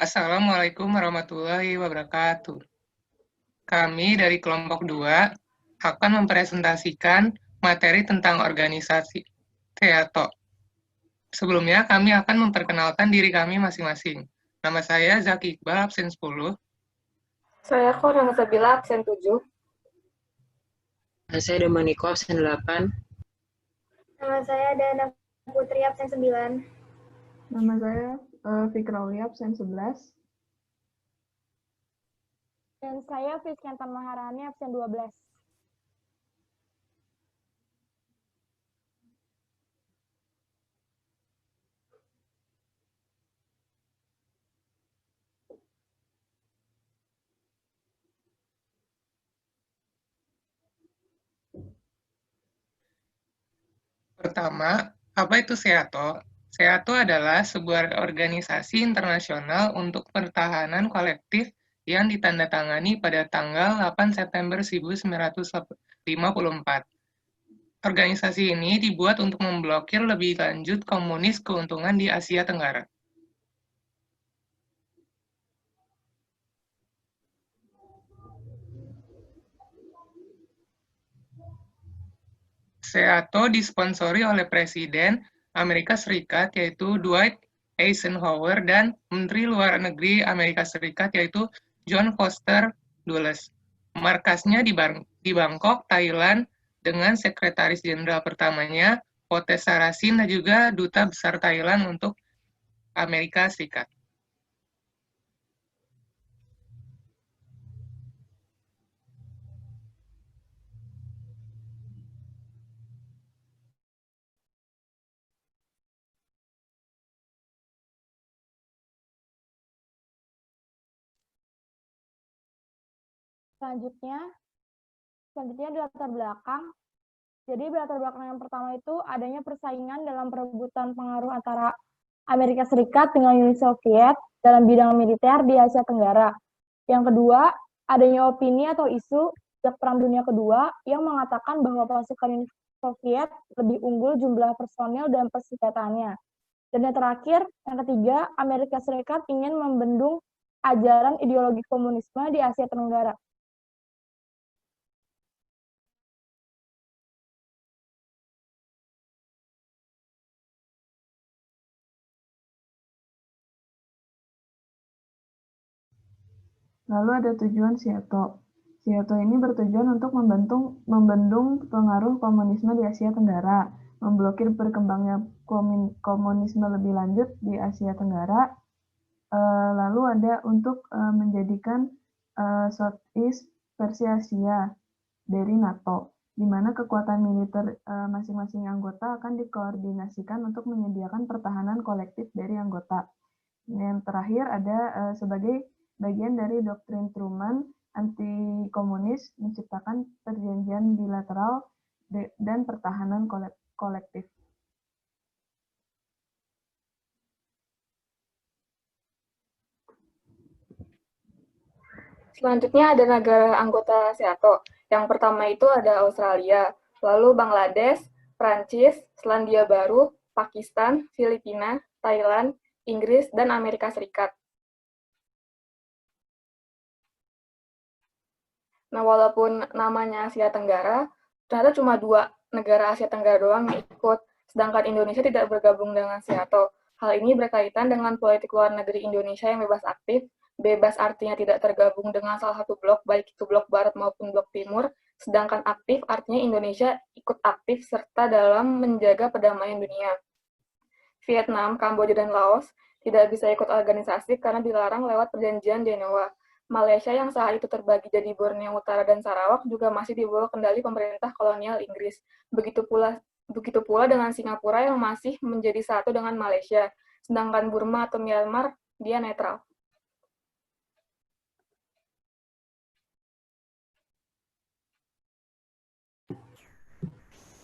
Assalamualaikum warahmatullahi wabarakatuh. Kami dari kelompok 2 akan mempresentasikan materi tentang organisasi TEATO. Sebelumnya kami akan memperkenalkan diri kami masing-masing. Nama saya Zaki Iqbal, absen 10. Saya Korang Sabila, absen 7. Saya Domaniko, absen 8. Nama saya Dana Putri, absen 9. Nama saya Fikrauli, absen 11. Dan saya Fiskiantan Maharani, absen 12. Pertama, apa itu SEATO? SEATO adalah sebuah organisasi internasional untuk pertahanan kolektif yang ditandatangani pada tanggal 8 September 1954. Organisasi ini dibuat untuk memblokir lebih lanjut komunis keuntungan di Asia Tenggara. SEATO disponsori oleh Presiden Amerika Serikat yaitu Dwight Eisenhower dan Menteri Luar Negeri Amerika Serikat yaitu John Foster Dulles. Markasnya di Bangkok, Thailand, dengan Sekretaris Jenderal pertamanya Pote Sarasin dan juga Duta Besar Thailand untuk Amerika Serikat. Selanjutnya di latar belakang. Jadi latar belakang yang pertama itu adanya persaingan dalam perebutan pengaruh antara Amerika Serikat dengan Uni Soviet dalam bidang militer di Asia Tenggara. Yang kedua, adanya opini atau isu sejak Perang Dunia Kedua yang mengatakan bahwa pasukan Uni Soviet lebih unggul jumlah personil dan persenjataannya. Dan yang terakhir, yang ketiga, Amerika Serikat ingin membendung ajaran ideologi komunisme di Asia Tenggara. Lalu ada tujuan SEATO. SEATO ini bertujuan untuk membendung pengaruh komunisme di Asia Tenggara, memblokir berkembangnya komunisme lebih lanjut di Asia Tenggara. Lalu ada untuk menjadikan Southeast versi Asia dari NATO, di mana kekuatan militer masing-masing anggota akan dikoordinasikan untuk menyediakan pertahanan kolektif dari anggota. Yang terakhir ada sebagai bagian dari doktrin Truman anti-komunis menciptakan perjanjian bilateral dan pertahanan kolektif. Selanjutnya ada negara anggota SEATO. Yang pertama itu ada Australia, lalu Bangladesh, Prancis, Selandia Baru, Pakistan, Filipina, Thailand, Inggris, dan Amerika Serikat. Nah, walaupun namanya Asia Tenggara, ternyata cuma 2 negara Asia Tenggara doang yang ikut, sedangkan Indonesia tidak bergabung dengan SEATO. Hal ini berkaitan dengan politik luar negeri Indonesia yang bebas aktif. Bebas artinya tidak tergabung dengan salah satu blok, baik itu blok barat maupun blok timur, sedangkan aktif artinya Indonesia ikut aktif serta dalam menjaga perdamaian dunia. Vietnam, Kamboja, dan Laos tidak bisa ikut organisasi karena dilarang lewat perjanjian Jenewa. Malaysia yang saat itu terbagi jadi Borneo Utara dan Sarawak juga masih di bawah kendali pemerintah kolonial Inggris. Begitu pula dengan Singapura yang masih menjadi satu dengan Malaysia, sedangkan Burma atau Myanmar dia netral.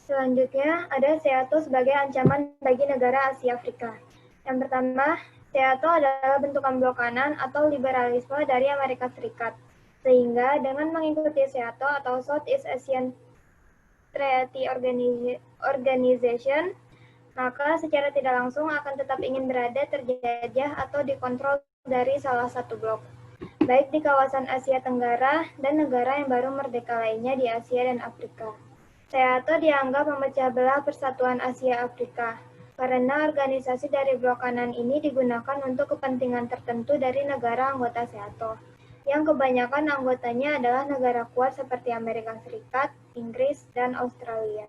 Selanjutnya ada SEATO sebagai ancaman bagi negara Asia Afrika. Yang pertama, SEATO adalah bentukan blok kanan atau liberalisme dari Amerika Serikat. Sehingga dengan mengikuti SEATO atau Southeast Asian Treaty Organization, maka secara tidak langsung akan tetap ingin berada terjajah atau dikontrol dari salah satu blok, baik di kawasan Asia Tenggara dan negara yang baru merdeka lainnya di Asia dan Afrika. SEATO dianggap memecah belah persatuan Asia Afrika, karena organisasi dari blok kanan ini digunakan untuk kepentingan tertentu dari negara anggota SEATO, yang kebanyakan anggotanya adalah negara kuat seperti Amerika Serikat, Inggris, dan Australia.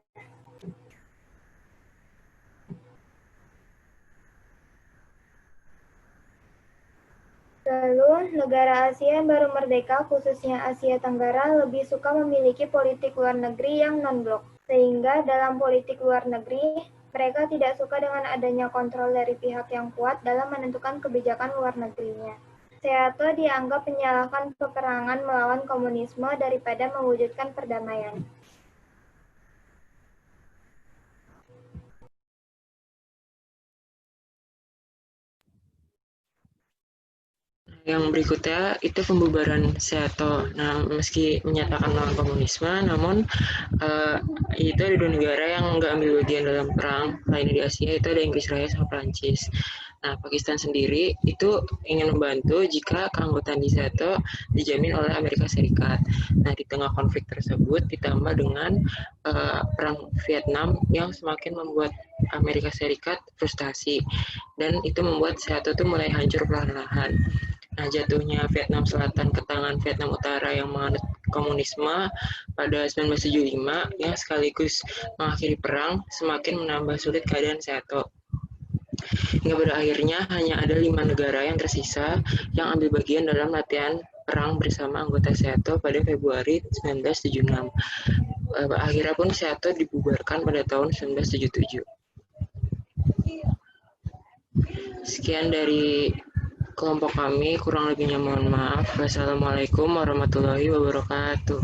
Lalu, negara Asia yang baru merdeka, khususnya Asia Tenggara, lebih suka memiliki politik luar negeri yang non-blok. Sehingga dalam politik luar negeri, mereka tidak suka dengan adanya kontrol dari pihak yang kuat dalam menentukan kebijakan luar negerinya. SEATO dianggap menyalahkan peperangan melawan komunisme daripada mewujudkan perdamaian. Yang berikutnya itu pembubaran SEATO. Nah, meski menyatakan melawan komunisme, namun itu ada dua negara yang nggak ambil bagian dalam perang lainnya di Asia, itu ada Inggris Raya sama Prancis. Nah, Pakistan sendiri itu ingin membantu jika keanggotaan di SEATO dijamin oleh Amerika Serikat. Nah, di tengah konflik tersebut ditambah dengan perang Vietnam yang semakin membuat Amerika Serikat frustasi, dan itu membuat SEATO itu mulai hancur perlahan-lahan. Nah, jatuhnya Vietnam Selatan ke tangan Vietnam Utara yang menganut komunisme pada 1975 yang sekaligus mengakhiri perang semakin menambah sulit keadaan SEATO. Hingga pada akhirnya hanya ada 5 negara yang tersisa yang ambil bagian dalam latihan perang bersama anggota SEATO pada Februari 1976. Akhirnya pun SEATO dibubarkan pada tahun 1977. Sekian dari kelompok kami, kurang lebihnya mohon maaf. Wassalamualaikum warahmatullahi wabarakatuh.